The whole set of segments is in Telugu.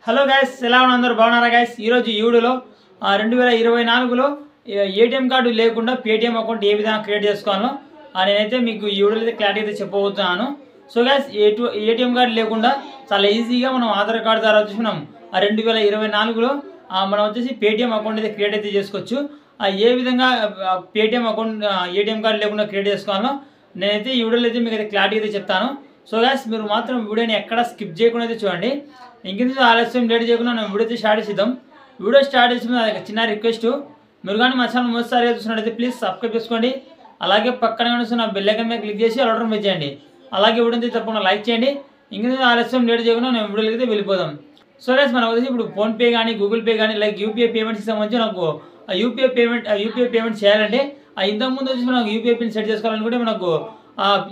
హలో గైస్, ఎలా ఉన్నారు? బాగున్నారా గైస్? ఈరోజు ఈ వీడియోలో 2024లో ఏటీఎం కార్డు లేకుండా పేటీఎం అకౌంట్ ఏ విధంగా క్రియేట్ చేసుకోవాలో నేనైతే మీకు ఈ వీడియోలో అయితే క్లారిటీ అయితే చెప్పబోతున్నాను. సో గైస్, ఏటీఎం కార్డు లేకుండా చాలా ఈజీగా మనం ఆధార్ కార్డు ద్వారా వచ్చేసి మనం 2024లో మనం వచ్చేసి పేటీఎం అకౌంట్ అయితే క్రియేట్ అయితే చేసుకోవచ్చు. ఏ విధంగా పేటీఎం అకౌంట్ ఏటీఎం కార్డు లేకుండా క్రియేట్ చేసుకోవాలో నేనైతే ఈ వీడియోలో అయితే మీకు అయితే క్లారిటీ అయితే చెప్తాను. సో గైస్, మీరు మాత్రం వీడియోని ఎక్కడ స్కిప్ చేయకుండా అయితే చూడండి. ఇంకెందుకు ఆలస్యం లేట్ చేయకుండా మనం వీడియో అయితే స్టార్ట్ చేద్దాం. వీడియో స్టార్ట్ చేసిన చిన్న రిక్వెస్ట్, మీరు కానీ మా ఛానల్ మొదటిసారి చూస్తున్నట్టయితే ప్లీజ్ సబ్స్క్రైబ్ చేసుకోండి. అలాగే పక్కన కనిపిస్తున్న బెల్ ఐకాన్ మీద క్లిక్ చేసి ఆర్డర్ మీద చేయండి. అలాగే వీడియో తప్పకుండా లైక్ చేయండి. ఇంకెందుకు ఆలస్యం లేట్ చేయకుండా మేము వీడియోకి అయితే వెళ్ళిపోదాం. సో గైస్, మనం వచ్చేసి ఇప్పుడు ఫోన్పే కానీ గూగుల్ పే కానీ లైక్ యూపీఐ పేమెంట్స్కి సంబంధించి నాకు యూపీఐ పేమెంట్ చేయాలంటే ఇంతకుముందు వచ్చేసి మనకు యూపీఐ పిన్ సెట్ చేసుకోవాలనుకుంటే మనకు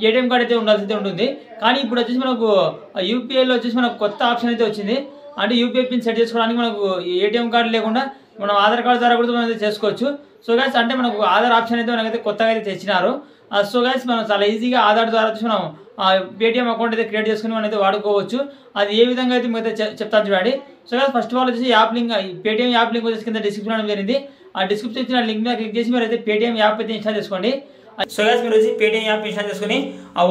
ఏటీఎం కార్డ్ అయితే ఉండాల్సి అయితే ఉంటుంది. కానీ ఇప్పుడు వచ్చేసి మనకు యూపీఐలో వచ్చేసి మనకు కొత్త ఆప్షన్ అయితే వచ్చింది. అంటే యూపీఐ పిన్ సెట్ చేసుకోవడానికి మనకు ఏటీఎం కార్డు లేకుండా మనం ఆధార్ కార్డు ద్వారా కూడా మనం అయితే చేసుకోవచ్చు. సో గైస్, అంటే మనకు ఆధార్ ఆప్షన్ అయితే మనకైతే కొత్తగా అయితే తెచ్చినారు. సో గైస్, మనం చాలా ఈజీగా ఆధార్ ద్వారా వచ్చి మనం పేటీఎం అకౌంట్ అయితే క్రియేట్ చేసుకుని మనం అయితే వాడుకోవచ్చు. అది ఏ విధంగా అయితే మీకు అయితే చెప్తాను చూడండి. So guys, first of all వచ్చేసి app link, Paytm app link వచ్చేసి కింద డిస్క్రిప్షన్ అనేది జరిగింది. ఆ డిస్క్రిప్షన్ ఇచ్చిన లింక్ మీద క్లిక్ చేసి మీరు అయితే పేటీఎం యాప్ అయితే ఇన్స్టాల్ చేసుకోండి. సో గైస్, మీరు వచ్చి పేటీఎం యాప్ ఇన్స్టాల్ చేసుకుని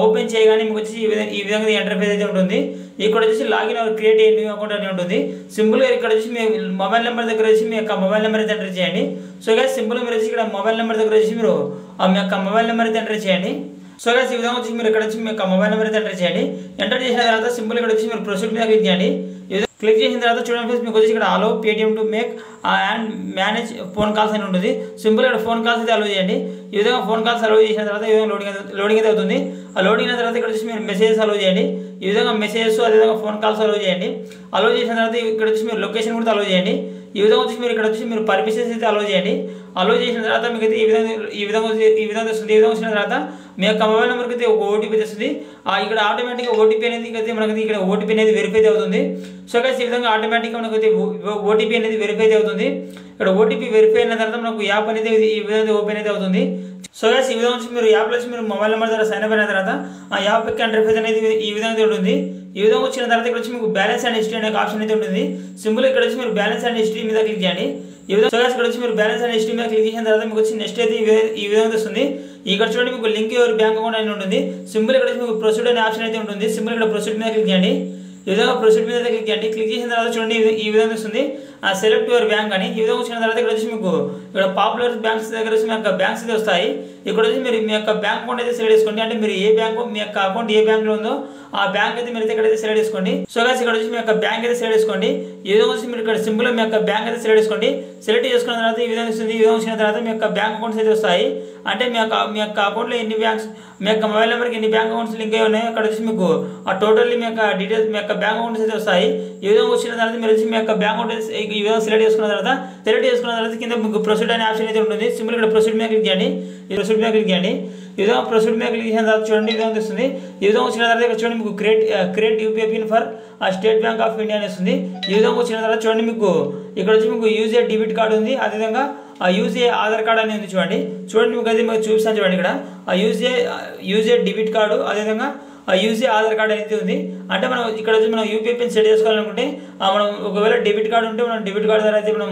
ఓపెన్ చేయగానే మీకు వచ్చి ఈ విధంగా ఇంటర్ఫేస్ అయితే ఉంటుంది. ఇక్కడ వచ్చేసి login are create a new account అని ఉంటుంది. సింపుల్గా ఇక్కడ వచ్చి మీ మొబైల్ నెంబర్ దగ్గర వచ్చి మీ యొక్క మొబైల్ నెంబర్ అయితే ఎంటర్ చేయండి. సో గైస్, సింపుల్గా మీరు వచ్చి ఇక్కడ మొబైల్ నెంబర్ దగ్గర వచ్చి మీరు మీ యొక్క మొబైల్ నెంబర్ అయితే ఎంటర్ చేయండి. సో గైస్, ఈ విధంగా వచ్చి మీరు ఇక్కడ వచ్చి మీ యొక్క మొబైల్ నెంబర్ అయితే ఎంటర్ చేయండి. ఎంటర్ చేసిన తర్వాత సింపుల్ ఇక్కడ వచ్చి మీరు ప్రొసీడ్ మీద క్లిక్ చేయండి. క్లిక్ చేసిన తర్వాత చూడండి ఫ్రెండ్స్, మీకు వచ్చి ఇక్కడ అలో Paytm to make and manage phone calls అని ఉంటుంది. సింపుల్ ఇక్కడ ఫోన్ కాల్స్ అయితే అలో చేయండి. ఈ విధంగా ఫోన్ కాల్స్ అలో చేసిన తర్వాత ఈ విధంగా లోడింగ్ అయితే అవుతుంది. ఆ లోడింగ్ అయిన తర్వాత ఇక్కడ వచ్చి మీరు మెసేజెస్ అలో చేయండి. ఈ విధంగా మెసేజెస్ అదేవిధంగా ఫోన్ కాల్స్ అలో చేయండి. అలో చేసిన తర్వాత ఇక్కడ వచ్చి మీరు లొకేషన్ కూడా అలో చేయండి. ఈ విధంగా వచ్చి మీరు ఇక్కడ వచ్చి మీరు పర్మిషన్స్ అయితే అలో చేయండి. అలో చేసిన తర్వాత మీకు అయితే ఈ విధంగా వస్తుంది. ఈ విధంగా వచ్చిన తర్వాత మీ యొక్క మొబైల్ నెంబర్కి అయితే ఒక ఓటీపీ వస్తుంది. ఇక్కడ ఆటోమేటిక్గా ఓటీపీ అనేది అయితే మనకి ఇక్కడ ఓటీపీ అనేది వెరిఫై అవుతుంది. సో గైస్, ఈ విధంగా ఆటోమేటిక్గా మనకు అయితే ఓటీపీ అనేది వెరిఫై అవుతుంది. ఇక్కడ ఓటీపీ వెరిఫై అయిన తర్వాత మనకు యాప్ అనేది ఈ విధంగా ఓపెన్ అయితే అవుతుంది. సో గైస్, ఈ విధంగా వచ్చి మీరు యాప్లో వచ్చి మీరు మొబైల్ నెంబర్ ద్వారా సైన్ అప్ అయిన తర్వాత ఆ యాప్ యొక్క ఇంటర్ఫేస్ అనేది ఈ విధంగా ఉంటుంది. ఈ విధంగా వచ్చిన తర్వాత ఇక్కడ వచ్చి మీకు బ్యాలెన్స్ అండ్ హిస్టరీ అనే ఆప్షన్ అయితే ఉంటుంది. సింపుల్ ఇక్కడ వచ్చి మీరు బ్యాలెన్స్ అండ్ హిస్టరీ మీద క్లిక్ చేయండి. ఈ విధంగా సో గైస్, ఇక్కడ వచ్చి మీరు బ్యాలెన్స్ అండ్ హిస్టరీ మీద క్లిక్ చేసిన తర్వాత మీకు వచ్చి నెక్స్ట్ అయితే ఈ విధంగా వస్తుంది. ఇక్కడ చూడండి మీకు లింక్ యువర్ బ్యాంక్ అకౌంట్ అని ఉంటుంది. సింపుల్ ఇక్కడ వచ్చి మీకు ప్రొసీడ్ అనే ఆప్షన్ అయితే ఉంటుంది. సింపుల్ ఇక్కడ ప్రొసీడ్ మీద క్లిక్ చేయండి. ఈ విధంగా ప్రొసీడ్ మీద క్లిక్ చేయండి. క్లిక్ చేసిన తర్వాత చూడండి ఈ విధంగా వస్తుంది సెలెక్ట్ యువర్ బ్యాంక్ అని. ఈ విధంగా వచ్చిన తర్వాత ఇక్కడ వచ్చి మీకు ఇక్కడ పాపులర్ బ్యాంక్స్ దగ్గర వచ్చి మీ యొక్క బ్యాంక్స్ అయితే వస్తాయి. ఇక్కడ వచ్చి మీరు మీ యొక్క బ్యాంక్ అకౌంట్ అయితే సెలెక్ట్ చేసుకోండి. అంటే మీరు ఏ బ్యాంక్ మీ యొక్క అకౌంట్ ఏ బ్యాంక్లో ఉందో ఆ బ్యాంక్ అయితే మీరు ఇక్కడ అయితే సెలెక్ట్ చేసుకోండి. సో గైస్, ఇక్కడ వచ్చి మీ యొక్క బ్యాంక్ అయితే సెలెక్ట్ చేసుకోండి. ఈ విధంగా వచ్చి మీరు ఇక్కడ సింపుల్ మీ యొక్క బ్యాంక్ అయితే సెలెక్ట్ చేసుకోండి. సెలెక్ట్ చేసుకున్న తర్వాత ఈ విధంగా వస్తుంది. ఈ విధంగా వచ్చిన తర్వాత మీ యొక్క బ్యాంక్ అకౌంట్స్ అయితే వస్తాయి. అంటే మీ యొక్క అకౌంట్లో ఎన్ని బ్యాంక్స్, మీ యొక్క మొబైల్ నెంబర్కి ఎన్ని బ్యాంక్ అకౌంట్స్ లింక్ అయి ఉన్నాయో అక్కడ వచ్చి మీకు టోటల్లీ మీ యొక్క డీటెయిల్స్ మీ యొక్క బ్యాంక్ అకౌంట్స్ అయితే వస్తాయి. ఈ విధంగా వచ్చిన తర్వాత మీరు వచ్చి మీ యొక్క బ్యాంక్ అకౌంట్ ఈ విధంగా సెలెక్ట్ చేసుకున్న తర్వాత కింద మీకు ప్రొసీడ్ అనే ఆప్షన్ అయితే ఉంటుంది. సింపుల్ ఇక్కడ ప్రొసీడ్ మీద క్లిక్ చేయండి. ఈ ప్రొసీడ్ మీద క్లిక్ చేయండి. ఈ విధంగా ప్రొసీడ్ మీద క్లిక్ చేసిన తర్వాత చూడండి ఈ విధంగా వస్తుంది. ఈ విధంగా వచ్చిన తర్వాత ఇక్కడ చూడండి మీకు create UPI pin for state bank of India అని వస్తుంది. ఈ విధంగా వచ్చిన తర్వాత చూడండి మీకు ఇక్కడ వచ్చి మీకు యూజ్ ఏ డెబిట్ కార్డు ఉంది. అదేవిధంగా యూజ్ ఏ ఆధార్ కార్డు అనేది ఉంది. చూడండి మీకు అయితే మీకు చూపిస్తాను చూడండి. ఇక్కడ యూజ్ ఏ డెబిట్ కార్డు అదేవిధంగా యూజ్ ఏ ఆధార్ కార్డు అనేది ఉంది. అంటే మనం ఇక్కడ వచ్చి మనం యూపీఐ పిన్ సెట్ చేసుకోవాలనుకుంటే మనం ఒకవేళ డెబిట్ కార్డు ఉంటే మనం డెబిట్ కార్డు ద్వారా అయితే మనం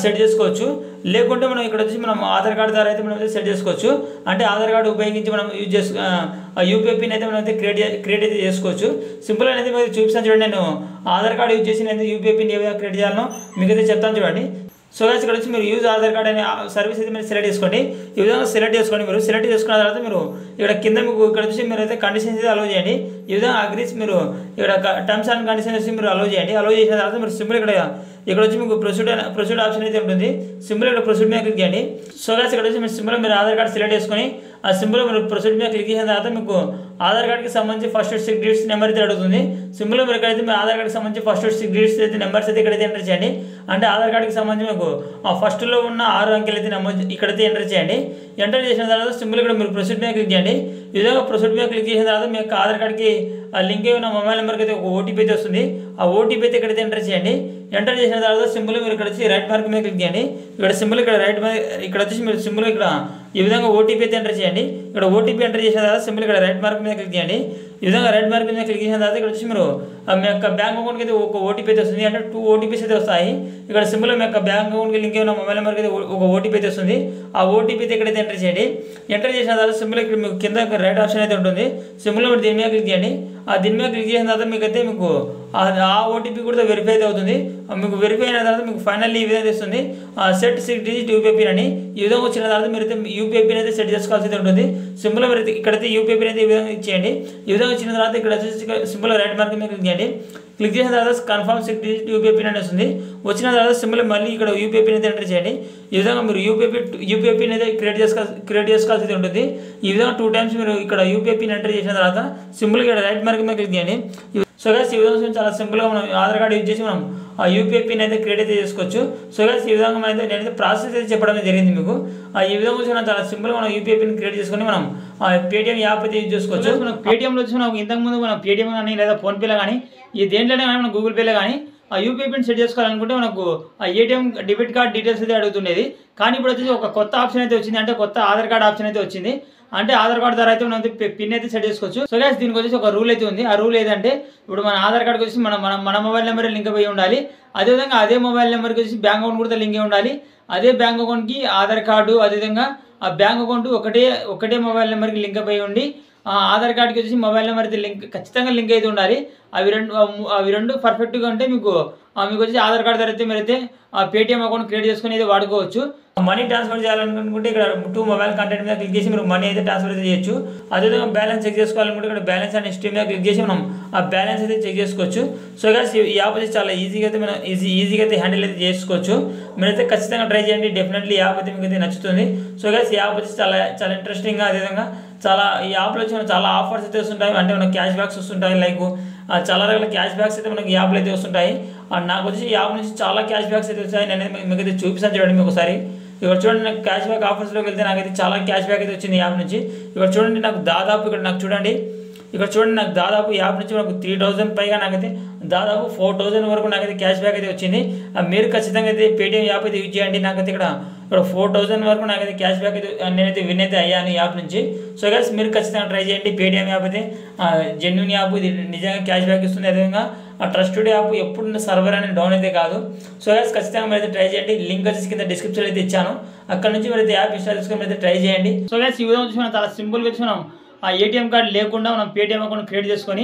సెట్ చేసుకోవచ్చు. లేకుంటే మనం ఇక్కడ వచ్చి మనం ఆధార్ కార్డు ద్వారా అయితే మనం అయితే సెట్ చేసుకోవచ్చు. అంటే ఆధార్ కార్డు ఉపయోగించి మనం యూపీఐ పిన్ అయితే మనం అయితే క్రియేట్ అయితే చేసుకోవచ్చు. సింపుల్ అనేది మీరు చూపిస్తాను చూడండి. నేను ఆధార్ కార్డు యూజ్ చేసి నేను యూపీఐ పిన్ ఏ విధంగా క్రియేట్ చేయాలో మీకు అయితే చెప్తాను చూడండి. సో గైస్, ఇక్కడ వచ్చి మీరు యూజ్ ఆధార్ కార్డ్ అనే సర్వీస్ అయితే మీరు సెలెక్ట్ చేసుకోండి. ఈ విధంగా సెలెక్ట్ చేసుకోండి. మీరు సెలెక్ట్ చేసుకున్న తర్వాత మీరు ఇక్కడ కింద మీకు ఇక్కడ వచ్చి మీరు అయితే కండిషన్స్ అయితే అలో చేయండి. ఈ విధంగా అగ్రీస్ మీరు ఇక్కడ టర్మ్స్ అండ్ కండిషన్స్ వచ్చి మీరు అలో చేయండి. అలో చేసిన తర్వాత మీరు సింపుల్ ఇక్కడ వచ్చి మీకు ప్రొసీడ్ ఆప్షన్ అయితే ఉంటుంది. సింపుల్ ఇక్కడ ప్రొసీడ్ మీద క్లిక్ చేయండి. సో గైస్, ఇక్కడ వచ్చి మీరు సింపుల్ మీరు ఆధార్ కార్డ్ సెలెక్ట్ చేసుకొని ఆ సింపుల్ మీరు ప్రొసీడ్ మీద క్లిక్ చేసిన తర్వాత మీకు ఆధార్ కార్డ్కి సంబంధించి ఫస్ట్ 6 డిజిట్స్ నెంబర్ అయితే అడుగుతుంది. సింపుల్ మీరు ఇక్కడైతే మీ ఆధార్ కార్డ్కి సంబంధించి ఫస్ట్ 6 డిజిట్స్ అయితే నెంబర్స్ అయితే ఇక్కడైతే ఎంటర్ చేయండి. అంటే ఆధార్ కార్డ్కి సంబంధించి మీకు ఫస్ట్లో ఉన్న 6 అంకెలు అయితే ఇక్కడైతే ఎంటర్ చేయండి. ఎంటర్ చేసిన తర్వాత సింపుల్ ఇక్కడ మీరు ప్రొసీడ్ మీద క్లిక్ చేయండి. ఈ విధంగా ప్రొసీడ్ మీద క్లిక్ చేసిన తర్వాత మీ యొక్క ఆధార్ కార్డ్కి లింక్ అయిన మొబైల్ నెంబర్కి అయితే ఒక ఓటీపీ అయితే వస్తుంది. ఆ ఓటీపీ అయితే ఇక్కడైతే ఎంటర్ చేయండి. ఎంటర్ చేసిన తర్వాత సింపుల్ మీరు ఇక్కడ వచ్చి రైట్ మార్క్ మీద క్లిక్ చేయండి. ఇక్కడ సింపుల్ ఇక్కడ రైట్ ఇక్కడ వచ్చేసి మీరు సింపుల్ ఇక్కడ ఈ విధంగా ఓటీపీ అయితే ఎంటర్ చేయండి. ఇక్కడ ఓటీపీ ఎంటర్ చేసిన తర్వాత సింపుల్ ఇక్కడ రైట్ మార్క్ మీద క్లిక్ చేయండి. ఈ విధంగా రైట్ మార్క్ మీద క్లిక్ చేసిన తర్వాత ఇక్కడ వచ్చి మీరు మీ యొక్క బ్యాంక్ అకౌంట్కి అయితే ఒక ఓటీపీ అయితే వస్తుంది, అంటే 2 OTPs అయితే వస్తాయి. ఇక్కడ సింపుల్ మీ యొక్క బ్యాంక్ అకౌంట్కి లింక్ అయిన మొబైల్ నెంబర్కి అయితే ఒక ఓటీపీ అయితే వస్తుంది. ఆ ఓటీపీ అయితే ఇక్కడైతే ఎంటర్ చేయండి. ఎంటర్ చేసిన తర్వాత సింపుల్ ఇక్కడ మీకు కింద రైట్ ఆప్షన్ అయితే ఉంటుంది. సింపుల్ మీరు దీని మీద క్లిక్ చేయండి. దీని మీద క్లిక్ చేసిన తర్వాత మీకు అయితే మీకు ఆ ఓటీపీ కూడా వెరిఫై అయితే అవుతుంది. మీకు వెరిఫై అయిన తర్వాత మీకు ఫైనల్లీ ఈ విధంగా ఇస్తుంది సెట్ 6 digit యూపీఐ పిన్ అని. ఈ విధంగా వచ్చిన తర్వాత మీరు అయితే యూపీఐ పిన్ అయితే సెట్ చేసుకోవాల్సి అయితే ఉంటుంది. సింపుల్ మీరు ఇక్కడైతే యూపీఐ పిన్ అయితే ఈ విధంగా ఇచ్చేయండి. ఈ విధంగా వచ్చిన తర్వాత ఇక్కడ వచ్చేసి సింపుల్ రైట్ మార్క్ మీద క్లిక్ చేయండి. క్లిక్ చేసిన తర్వాత కన్ఫర్మ్ 6 digit యూపీఐ పిన్ అని వస్తుంది. వచ్చిన తర్వాత సింపుల్ మళ్ళీ ఇక్కడ యూపీఐ పిన్ అయితే ఎంటర్ చేయండి. ఈ విధంగా మీరు యూపీఐ పిన్ అయితే క్రియేట్ చేసుకోవాల్సి అయితే ఉంటుంది. ఈ విధంగా 2 times మీరు ఇక్కడ యూపీఐ పిన్ ఎంటర్ చేసిన తర్వాత సింపుల్ ఇక్కడ రైట్ మార్క్ మీద క్లిక్ చేయండి. సో గైస్ ఈ విధంగా చాలా సింపుల్గా మనం ఆధార్ కార్డు యూజ్ చేసి మనం ఆ యూపీఐ పిన్ అయితే క్రియేట్ అయితే చేసుకోవచ్చు. సో గైస్ ఈ విధంగా మనం అయితే నేనైతే ప్రాసెస్ అయితే చెప్పడం జరిగింది మీకు. ఈ విధంగా వచ్చి మనం చాలా సింపుల్గా మనం యూపీఐ పిన్ క్రియేట్ చేసుకొని మనం పేటీఎం యాప్ అయితే యూజ్ చేసుకోవచ్చు. మనం పేటీఎంలో వచ్చి మనం ఇంతకుముందు మనం పేటీఎం కానీ లేదా ఫోన్పేలో కానీ ఈ దేంట్లోనే కానీ మనం గూగుల్ పేలో కానీ ఆ యూపీఐ పిన్ సెట్ చేసుకోవాలనుకుంటే మనకు ఆ ఏటీఎం డెబిట్ కార్డ్ డీటెయిల్స్ అయితే అడుగుతుండేది. కానీ ఇప్పుడు వచ్చేసి ఒక కొత్త ఆప్షన్ అయితే వచ్చింది, అంటే కొత్త ఆధార్ కార్డ్ ఆప్షన్ అయితే వచ్చింది. అంటే ఆధార్ కార్డు ద్వారా అయితే మనం పిన్ అయితే సెట్ చేసుకోవచ్చు. సో గైస్ దీనికి వచ్చేసి ఒక రూల్ అయితే ఉంది. ఆ రూల్ ఏదంటే ఇప్పుడు మన ఆధార్ కార్డుకి వచ్చి మన మొబైల్ నెంబర్ లింక్ అయి ఉండాలి. అదేవిధంగా అదే మొబైల్ నెంబర్కి వచ్చి బ్యాంక్ అకౌంట్ కూడా లింక్ అయి ఉండాలి. అదే బ్యాంక్ అకౌంట్కి ఆధార్ కార్డు, అదేవిధంగా ఆ బ్యాంక్ అకౌంట్ ఒకటే మొబైల్ నెంబర్కి లింక్ అయి ఉండి ఆధార్ కార్డుకి వచ్చి మొబైల్ నెంబర్ అయితే ఖచ్చితంగా లింక్ అయితే ఉండాలి. అవి రెండు పర్ఫెక్ట్గా ఉంటే మీకు వచ్చి ఆధార్ కార్డు ద్వారా అయితే మీరైతే పేటీఎం అకౌంట్ క్రియేట్ చేసుకుని అయితే వాడుకోవచ్చు. మనీ ట్రాన్స్ఫర్ చేయాలనుకుంటే ఇక్కడ 2 మొబైల్ కంటెంట్ మీద క్లిక్ చేసి మీరు మనీ అయితే ట్రాన్స్ఫర్ అయితే చేయొచ్చు. అదేవిధంగా బ్యాలెన్స్ చెక్ చేసుకోవాలనుకుంటే ఇక్కడ బ్యాలెన్స్ అండ్ హిస్టరీ మీద క్లిక్ చేసి మనం ఆ బ్యాలెన్స్ అయితే చెక్ చేసుకోవచ్చు. సో గైస్ ఈ యాప్ వచ్చి చాలా ఈజీగా అయితే మనం ఈజీగా అయితే హ్యాండిల్ అయితే చేసుకోవచ్చు. మీరైతే ఖచ్చితంగా ట్రై చేయండి. డెఫినెట్లీ ఈ యాప్ అయితే మీకు అయితే నచ్చుతుంది. సో గైస్ ఈ యాప్ వచ్చి చాలా ఇంట్రెస్టింగ్గా, అదేవిధంగా ఈ యాప్లో వచ్చి మనకు చాలా ఆఫర్స్ అయితే వస్తుంటాయి. అంటే మనకు క్యాష్ బ్యాక్స్ వస్తుంటాయి, లైక్ చాలా రకాల క్యాష్ బ్యాక్స్ అయితే మనకి యాప్లో అయితే వస్తుంటాయి. నాకు వచ్చి ఈ యాప్ నుంచి చాలా క్యాష్ బ్యాక్స్ అయితే వచ్చాయి. నేను మీకు అయితే చూపిస్తాను చూడండి. మీకు ఒకసారి ఇక్కడ చూడండి, నాకు క్యాష్ బ్యాక్ ఆఫర్స్లోకి వెళ్తే నాకైతే చాలా క్యాష్ బ్యాక్ అయితే వచ్చింది యాప్ నుంచి. ఇక్కడ చూడండి నాకు దాదాపు నాకు దాదాపు యాప్ నుంచి మనకు 3000 పైగా నాకైతే దాదాపు 4000 వరకు నాకైతే క్యాష్ బ్యాక్ అయితే వచ్చింది. మీరు ఖచ్చితంగా అయితే పేటీఎం యాప్ అయితే యూజ్ చేయండి. నాకైతే ఇక్కడ 4000 వరకు నాకైతే క్యాష్ బ్యాక్ అయితే నేనైతే విన్ అయితే అయ్యాను యాప్ నుంచి. సో గైస్ మీరు ఖచ్చితంగా ట్రై చేయండి. పేటీఎం యాప్ అయితే జెన్యూన్ యాప్, ఇది నిజంగా క్యాష్ బ్యాక్ ఇస్తుంది. అదేవిధంగా ట్రస్టెడ్ యాప్, ఎప్పుడు సర్వర్ అనేది డౌన్ అయితే కాదు. సో గైస్ ఖచ్చితంగా మీరు అయితే ట్రై చేయండి. లింక్ వచ్చేసి కింద డిస్క్రిప్షన్ అయితే ఇచ్చాను. అక్కడ నుంచి మీరు అయితే యాప్ ఇన్స్టాల్ చేసుకొని అయితే ట్రై చేయండి. సో గైస్ ఈ విధంగా వచ్చి మనం చాలా సింపుల్గా వచ్చి మనం ఆ ఏటీఎం కార్డు లేకుండా మనం పేటీఎం అకౌంట్ క్రియేట్ చేసుకొని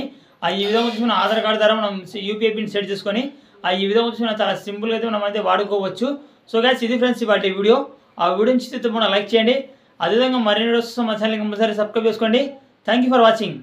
ఈ విధంగా వచ్చి మనం ఆధార్ కార్డు ద్వారా మనం యూపీఐ పిన్ సెట్ చేసుకొని ఈ విధంగా వచ్చి మనం చాలా సింపుల్గా అయితే మనం అయితే వాడుకోవచ్చు. సో గైస్ ఇది ఫ్రెండ్స్ ఇవాళ వీడియో. ఆ వీడియో నుంచి మనం లైక్ చేయండి. అదేవిధంగా మరిన్ని వీడియోస్ మా ఛానల్ని కంపల్సరీ సబ్స్క్రైబ్ చేసుకోండి. Thank you for watching.